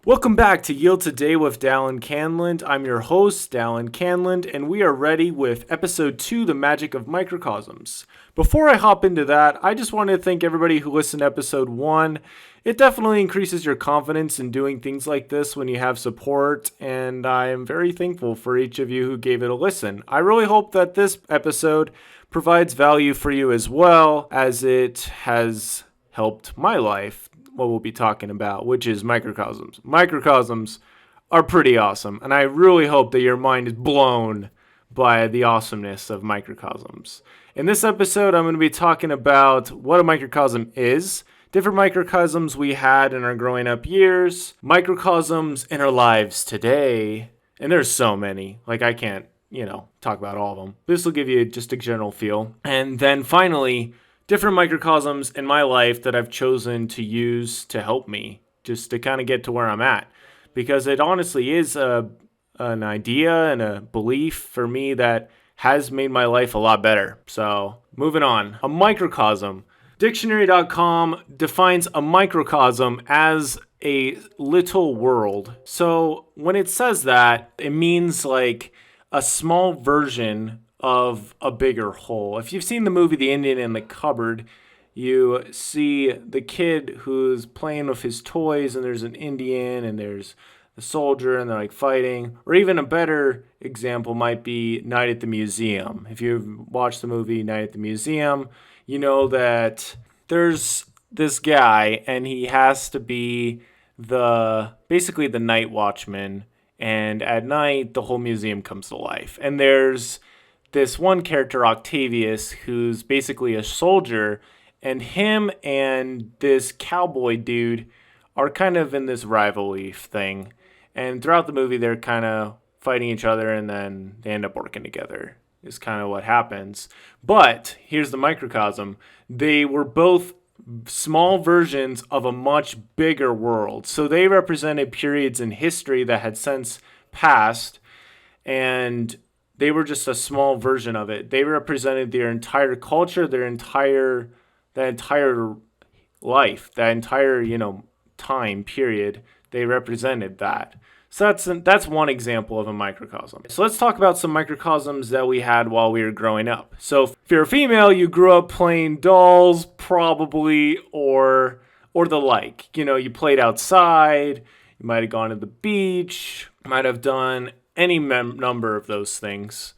Welcome back to Yield Today with Dallin Canland. I'm your host, Dallin Canland, and we are ready with episode 2, The Magic of Microcosms. Before I hop into that, I just want to thank everybody who listened to episode 1. It definitely increases your confidence in doing things like this when you have support, and I am very thankful for each of you who gave it a listen. I really hope that this episode provides value for you as well, as it has helped my life. What we'll be talking about, which is microcosms. Microcosms are pretty awesome, and I really hope that your mind is blown by the awesomeness of microcosms. In this episode, I'm going to be talking about what a microcosm is, different microcosms we had in our growing up years, microcosms in our lives today, and there's so many. I can't, talk about all of them. This will give you just a general feel. And then finally, different microcosms in my life that I've chosen to use to help me just to kind of get to where I'm at. Because it honestly is an idea and a belief for me that has made my life a lot better. So moving on. A microcosm. Dictionary.com defines a microcosm as a little world. So when it says that, it means like a small version of a bigger whole. If you've seen the movie The Indian in the Cupboard, you see the kid who's playing with his toys, and there's an Indian and there's the soldier, and they're like fighting. Or even a better example might be Night at the Museum. If you've watched the movie Night at the Museum, you know that there's this guy and he has to be basically the night watchman, and at night the whole museum comes to life. And there's this one character, Octavius, who's basically a soldier, and him and this cowboy dude are kind of in this rivalry thing. And throughout the movie, they're kind of fighting each other, and then they end up working together, is kind of what happens. But here's the microcosm. They were both small versions of a much bigger world. So they represented periods in history that had since passed, and they were just a small version of it. They represented their entire culture, that entire life, that entire, time period. They represented that. So that's one example of a microcosm. So let's talk about some microcosms that we had while we were growing up. So if you're a female, you grew up playing dolls, probably, or the like. You played outside, you might have gone to the beach, might have done any number of those things.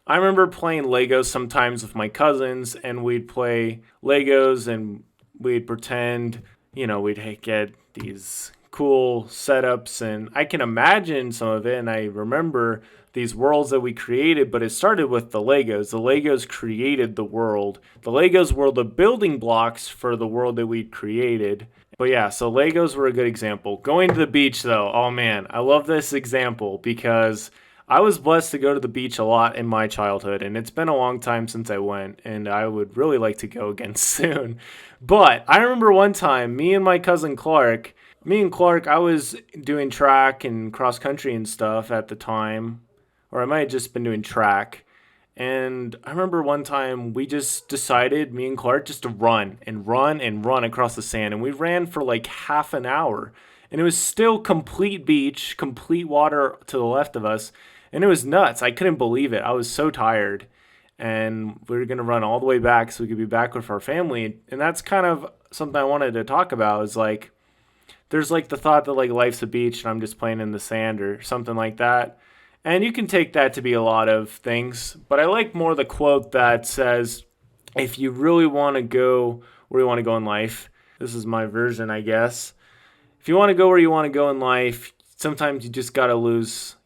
I remember playing Legos sometimes with my cousins, and we'd play Legos and we'd pretend, we'd get these cool setups, and I can imagine some of it, and I remember these worlds that we created, but it started with the Legos. The Legos created the world. The Legos were the building blocks for the world that we created. But yeah, so Legos were a good example. Going to the beach, though, oh man, I love this example because I was blessed to go to the beach a lot in my childhood, and it's been a long time since I went, and I would really like to go again soon. But I remember one time, me and Clark, I was doing track and cross country and stuff at the time, or I might have just been doing track. And I remember one time we just decided, me and Clark, just to run across the sand. And we ran for like half an hour. And it was still complete beach, complete water to the left of us. And it was nuts. I couldn't believe it. I was so tired. And we were going to run all the way back so we could be back with our family. And that's kind of something I wanted to talk about, is like, there's like the thought that like life's a beach and I'm just playing in the sand or something like that. And you can take that to be a lot of things, but I like more the quote that says, if you really want to go where you want to go in life, this is my version, I guess. If you want to go where you want to go in life, sometimes you just got to lose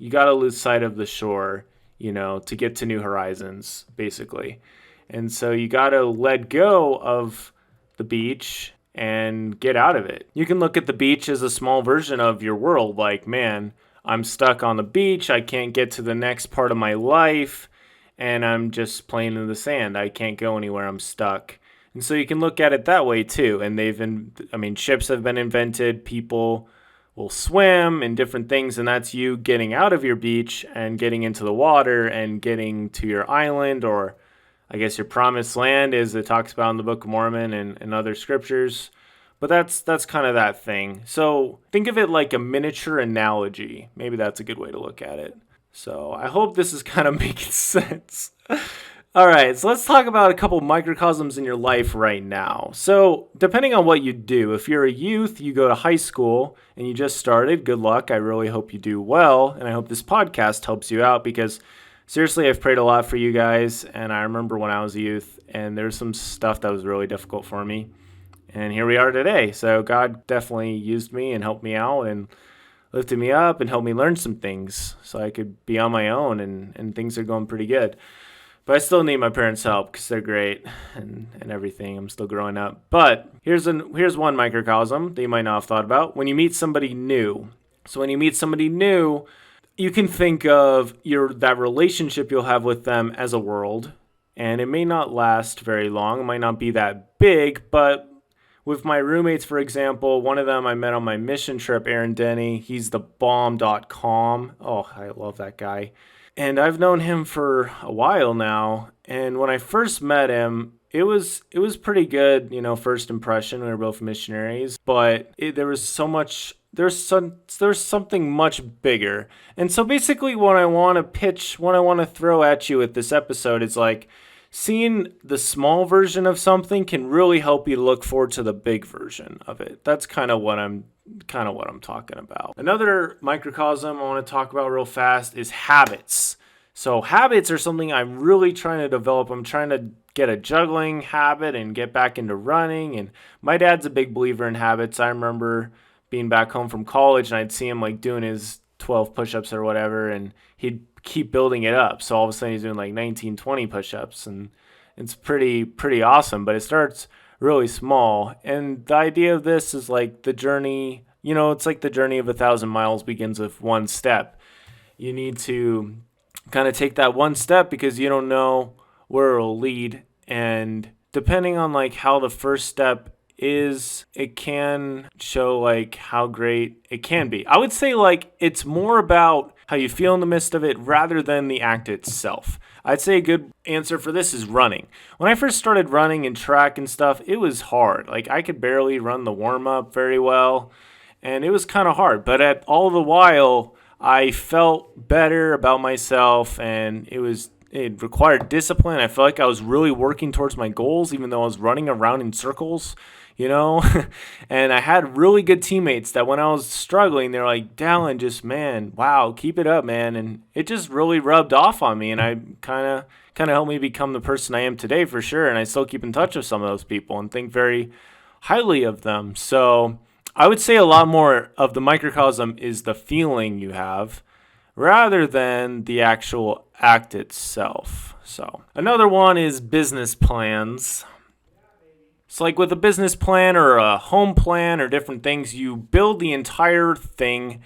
sight of the shore, to get to new horizons, basically. And so you got to let go of the beach and get out of it. You can look at the beach as a small version of your world, like, man, I'm stuck on the beach, I can't get to the next part of my life, and I'm just playing in the sand. I can't go anywhere, I'm stuck. And so you can look at it that way too. And ships have been invented, people will swim and different things, and that's you getting out of your beach and getting into the water and getting to your island, or I guess your promised land, as it talks about in the Book of Mormon and other scriptures. But that's kind of that thing. So think of it like a miniature analogy. Maybe that's a good way to look at it. So I hope this is kind of making sense. All right, so let's talk about a couple microcosms in your life right now. So, depending on what you do, if you're a youth, you go to high school and you just started, good luck. I really hope you do well. And I hope this podcast helps you out because seriously, I've prayed a lot for you guys. And I remember when I was a youth and there's some stuff that was really difficult for me. And here we are today. So, God definitely used me and helped me out and lifted me up and helped me learn some things so I could be on my own and things are going pretty good. But I still need my parents' help because they're great and everything. I'm still growing up. But here's one microcosm that you might not have thought about. When you meet somebody new. So when you meet somebody new, you can think of that relationship you'll have with them as a world. And it may not last very long. It might not be that big. But with my roommates, for example, one of them I met on my mission trip, Aaron Denny. He's the bomb.com. Oh, I love that guy. And I've known him for a while now. And when I first met him, it was pretty good, first impression. We were both missionaries, but there's something much bigger. And so basically what I want to throw at you with this episode is like seeing the small version of something can really help you look forward to the big version of it. That's kind of what I'm talking about. Another microcosm I want to talk about real fast is habits. So habits are something I'm really trying to develop. I'm trying to get a juggling habit and get back into running. And my dad's a big believer in habits. I remember being back home from college and I'd see him like doing his 12 push-ups or whatever, and he'd keep building it up. So all of a sudden he's doing like 19, 20 push-ups, and it's pretty awesome. But it starts really small. And the idea of this is like the journey, it's like the journey of 1,000 miles begins with one step. You need to kind of take that one step because you don't know where it'll lead. And depending on like how the first step is, it can show like how great it can be. I would say like it's more about how you feel in the midst of it rather than the act itself. I'd say a good answer for this is running. When I first started running and track and stuff, it was hard. Like I could barely run the warm-up very well, and it was kind of hard. But at all the while, I felt better about myself, and it required discipline. I felt like I was really working towards my goals, even though I was running around in circles, and I had really good teammates that when I was struggling, they're like, Dallin, just, man, wow, keep it up, man. And it just really rubbed off on me. And I kind of helped me become the person I am today for sure. And I still keep in touch with some of those people and think very highly of them. So I would say a lot more of the microcosm is the feeling you have rather than the actual act itself. So another one is business plans. It's like with a business plan or a home plan or different things, you build the entire thing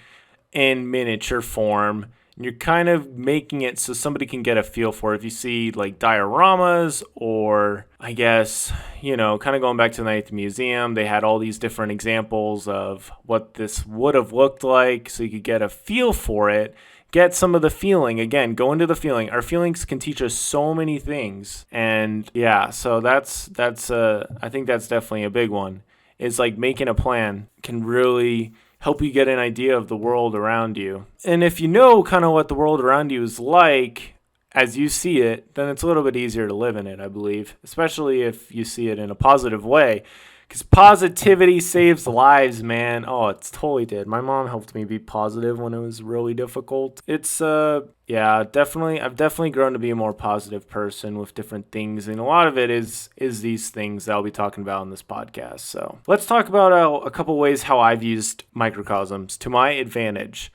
in miniature form. And you're kind of making it so somebody can get a feel for it. If you see like dioramas or I guess, kind of going back to the Ninth Museum, they had all these different examples of what this would have looked like so you could get a feel for it. Get some of the feeling. Again, go into the feeling. Our feelings can teach us so many things. And yeah, so that's I think that's definitely a big one. It's like making a plan can really help you get an idea of the world around you. And if you know kind of what the world around you is like as you see it, then it's a little bit easier to live in it, I believe, especially if you see it in a positive way. Because positivity saves lives, man. Oh, it's totally did. My mom helped me be positive when it was really difficult. It's, definitely. I've definitely grown to be a more positive person with different things. And a lot of it is these things that I'll be talking about in this podcast. So let's talk about a couple ways how I've used microcosms to my advantage.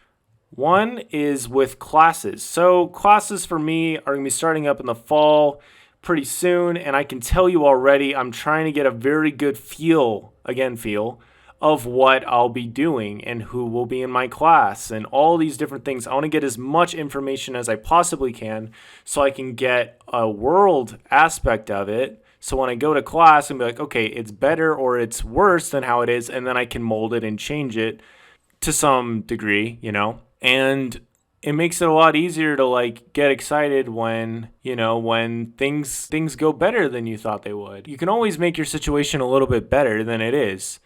One is with classes. So classes for me are going to be starting up in the fall pretty soon, and I can tell you already I'm trying to get a very good feel of what I'll be doing and who will be in my class and all these different things. I want to get as much information as I possibly can so I can get a world aspect of it. So when I go to class and be like, okay, it's better or it's worse than how it is, and then I can mold it and change it to some degree, and it makes it a lot easier to like get excited when things go better than you thought they would. You can always make your situation a little bit better than it is.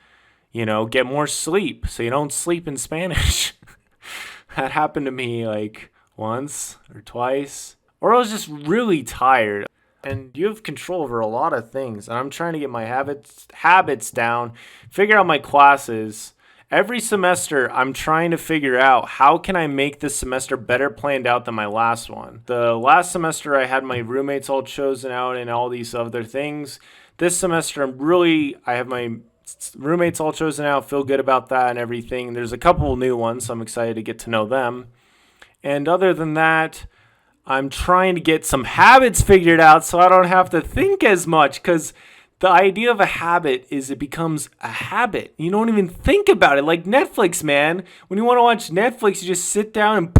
Get more sleep so you don't sleep in Spanish. That happened to me like once or twice. Or I was just really tired. And you have control over a lot of things. And I'm trying to get my habits down, figure out my classes. Every semester, I'm trying to figure out how can I make this semester better planned out than my last one. The last semester, I had my roommates all chosen out and all these other things. This semester, I have my roommates all chosen out, feel good about that and everything. There's a couple new ones, so I'm excited to get to know them. And other than that, I'm trying to get some habits figured out so I don't have to think as much, because the idea of a habit is it becomes a habit. You don't even think about it. Like Netflix, man. When you want to watch Netflix, you just sit down and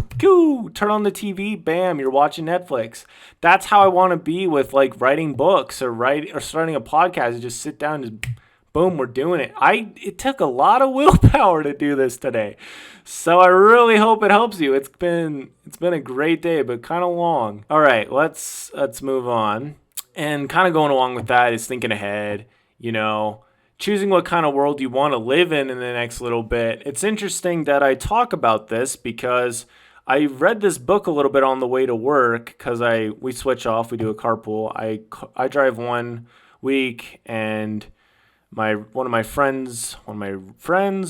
turn on the TV, bam, you're watching Netflix. That's how I want to be with like writing books or starting a podcast. You just sit down and just boom, we're doing it. It took a lot of willpower to do this today. So I really hope it helps you. It's been a great day, but kind of long. All right, let's move on. And kind of going along with that is thinking ahead, choosing what kind of world you want to live in the next little bit. It's interesting that I talk about this because I read this book a little bit on the way to work, because we switch off, we do a carpool. I drive 1 week, and one of my friends,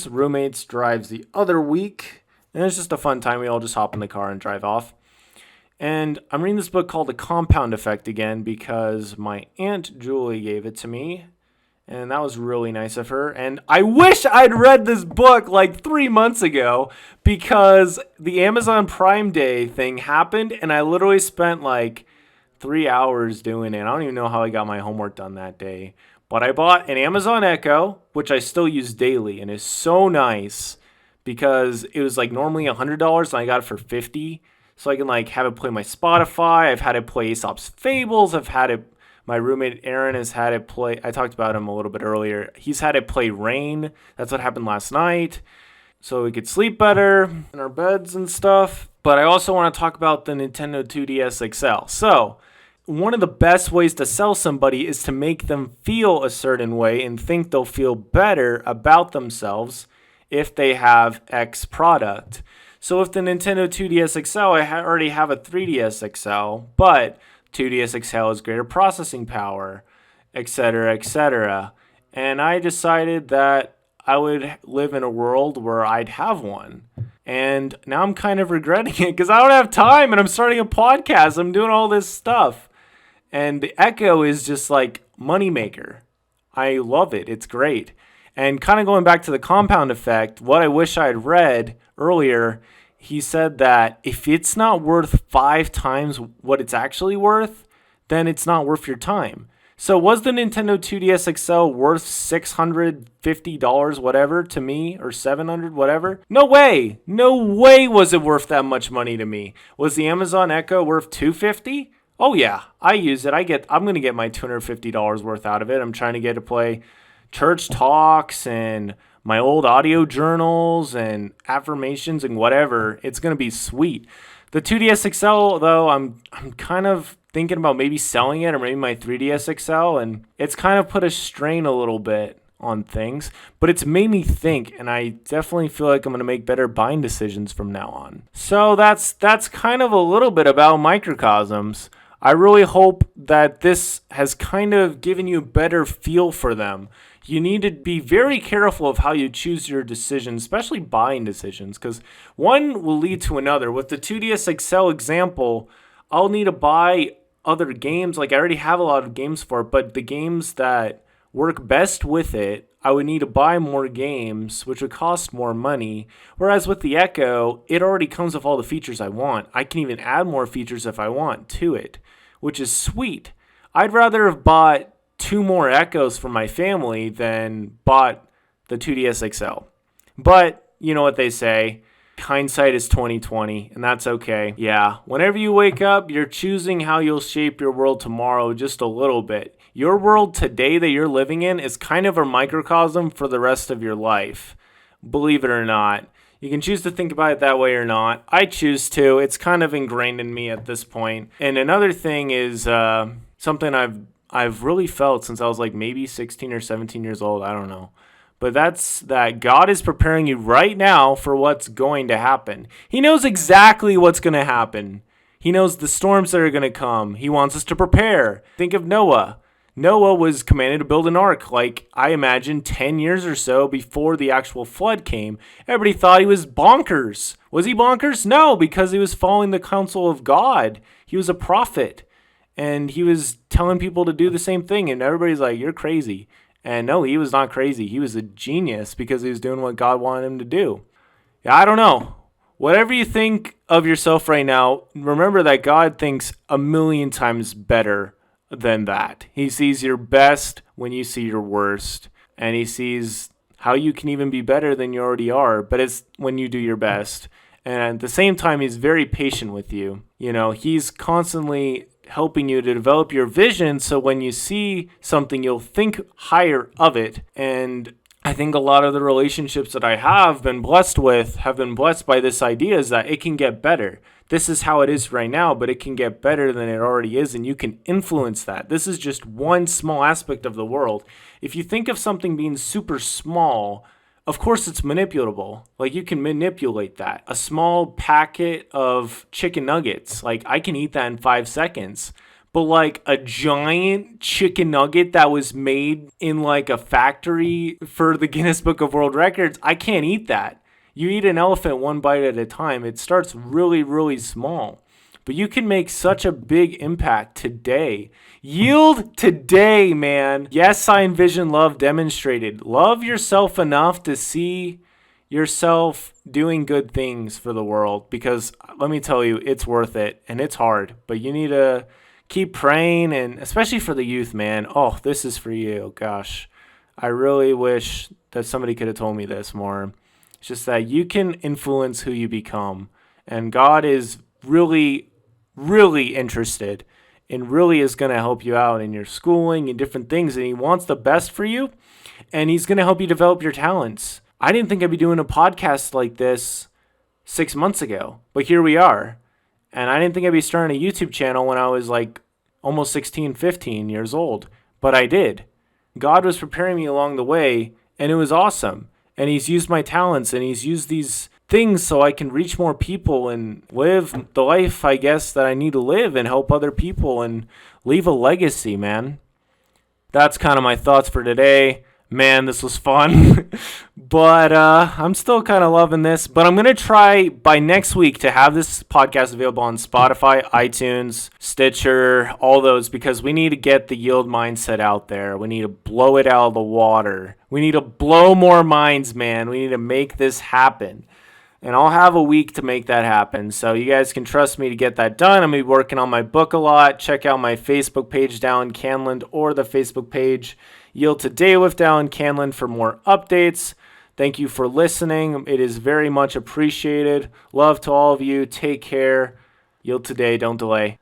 roommates, drives the other week. And it's just a fun time. We all just hop in the car and drive off. And I'm reading this book called The Compound Effect again because my Aunt Julie gave it to me. And that was really nice of her. And I wish I'd read this book like 3 months ago, because the Amazon Prime Day thing happened and I literally spent like 3 hours doing it. I don't even know how I got my homework done that day. But I bought an Amazon Echo, which I still use daily, and is so nice because it was like normally $100 and I got it for $50. So I can like have it play my Spotify. I've had it play Aesop's Fables. My roommate Aaron has had it play. I talked about him a little bit earlier. He's had it play Rain. That's what happened last night. So we could sleep better in our beds and stuff. But I also want to talk about the Nintendo 2DS XL. So one of the best ways to sell somebody is to make them feel a certain way and think they'll feel better about themselves if they have X product. So with the Nintendo 2DS XL, I already have a 3DS XL, but 2DS XL has greater processing power, etc., etc. And I decided that I would live in a world where I'd have one. And now I'm kind of regretting it because I don't have time and I'm starting a podcast. I'm doing all this stuff. And the Echo is just like moneymaker. I love it. It's great. And kind of going back to the compound effect, what I wish I had read earlier, he said that if it's not worth 5 times what it's actually worth, then it's not worth your time. So was the Nintendo 2DS XL worth $650 whatever to me, or $700 whatever? No way. No way was it worth that much money to me. Was the Amazon Echo worth $250? Oh yeah, I use it. I'm going to get my $250 worth out of it. I'm trying to get to play church talks and my old audio journals and affirmations and whatever. It's going to be sweet. The 2DS XL, though, I'm kind of thinking about maybe selling it, or maybe my 3DS XL, and it's kind of put a strain a little bit on things, but it's made me think, and I definitely feel like I'm going to make better buying decisions from now on. So that's kind of a little bit about microcosms. I really hope that this has kind of given you a better feel for them. You need to be very careful of how you choose your decisions, especially buying decisions, because one will lead to another. With the 2DS XL example, I'll need to buy other games. Like I already have a lot of games for it, but the games that work best with it, I would need to buy more games, which would cost more money. Whereas with the Echo, it already comes with all the features I want. I can even add more features if I want to it, which is sweet. I'd rather have bought 2 more Echoes for my family than bought the 2DS XL. But you know what they say, hindsight is 20/20, and that's okay. Yeah, whenever you wake up, you're choosing how you'll shape your world tomorrow just a little bit. Your world today that you're living in is kind of a microcosm for the rest of your life. Believe it or not. You can choose to think about it that way or not. I choose to. It's kind of ingrained in me at this point. And another thing is something I've really felt since I was like maybe 16 or 17 years old. I don't know. But that's that God is preparing you right now for what's going to happen. He knows exactly what's going to happen. He knows the storms that are going to come. He wants us to prepare. Think of Noah. Noah was commanded to build an ark, like I imagine 10 years or so before the actual flood came. Everybody thought he was bonkers. Was he bonkers? No, because he was following the counsel of God. He was a prophet, and he was telling people to do the same thing, and everybody's like, you're crazy. And no, he was not crazy. He was a genius because he was doing what God wanted him to do. Yeah, I don't know. Whatever you think of yourself right now, remember that God thinks a million times better than that. He sees your best when you see your worst. And he sees how you can even be better than you already are. But it's when you do your best. And at the same time, he's very patient with you. You know, he's constantly helping you to develop your vision, so when you see something, you'll think higher of it. And I think a lot of the relationships that I have been blessed with have been blessed by this idea, is that it can get better. This is how it is right now, but it can get better than it already is, and you can influence that. This is just one small aspect of the world. If you think of something being super small, of course it's manipulable. Like, you can manipulate that. A small packet of chicken nuggets, like I can eat that in 5 seconds. But like a giant chicken nugget that was made in like a factory for the Guinness Book of World Records, I can't eat that. You eat an elephant one bite at a time. It starts really, really small. But you can make such a big impact today. Yield today, man. Yes, I envision love demonstrated. Love yourself enough to see yourself doing good things for the world, because let me tell you, it's worth it, and it's hard. But you need to keep praying, and especially for the youth, man. Oh, this is for you. Gosh, I really wish that somebody could have told me this more. It's just that you can influence who you become, and God is really interested and really is going to help you out in your schooling and different things, and he wants the best for you, and he's going to help you develop your talents. I didn't think I'd be doing a podcast like this 6 months ago, but here we are. And I didn't think I'd be starting a YouTube channel when I was like almost 16, 15 years old, but I did. God was preparing me along the way, and it was awesome. And he's used my talents, and he's used these things so I can reach more people and live the life, I guess, that I need to live and help other people and leave a legacy, man. That's kind of my thoughts for today. Man, this was fun. But I'm still kind of loving this. But I'm going to try by next week to have this podcast available on Spotify, iTunes, Stitcher, all those, because we need to get the yield mindset out there. We need to blow it out of the water. We need to blow more minds, man. We need to make this happen. And I'll have a week to make that happen. So you guys can trust me to get that done. I'm going to be working on my book a lot. Check out my Facebook page, Dallin Canland, or the Facebook page, Yield Today with Dallin Canland, for more updates. Thank you for listening. It is very much appreciated. Love to all of you. Take care. Yield today. Don't delay.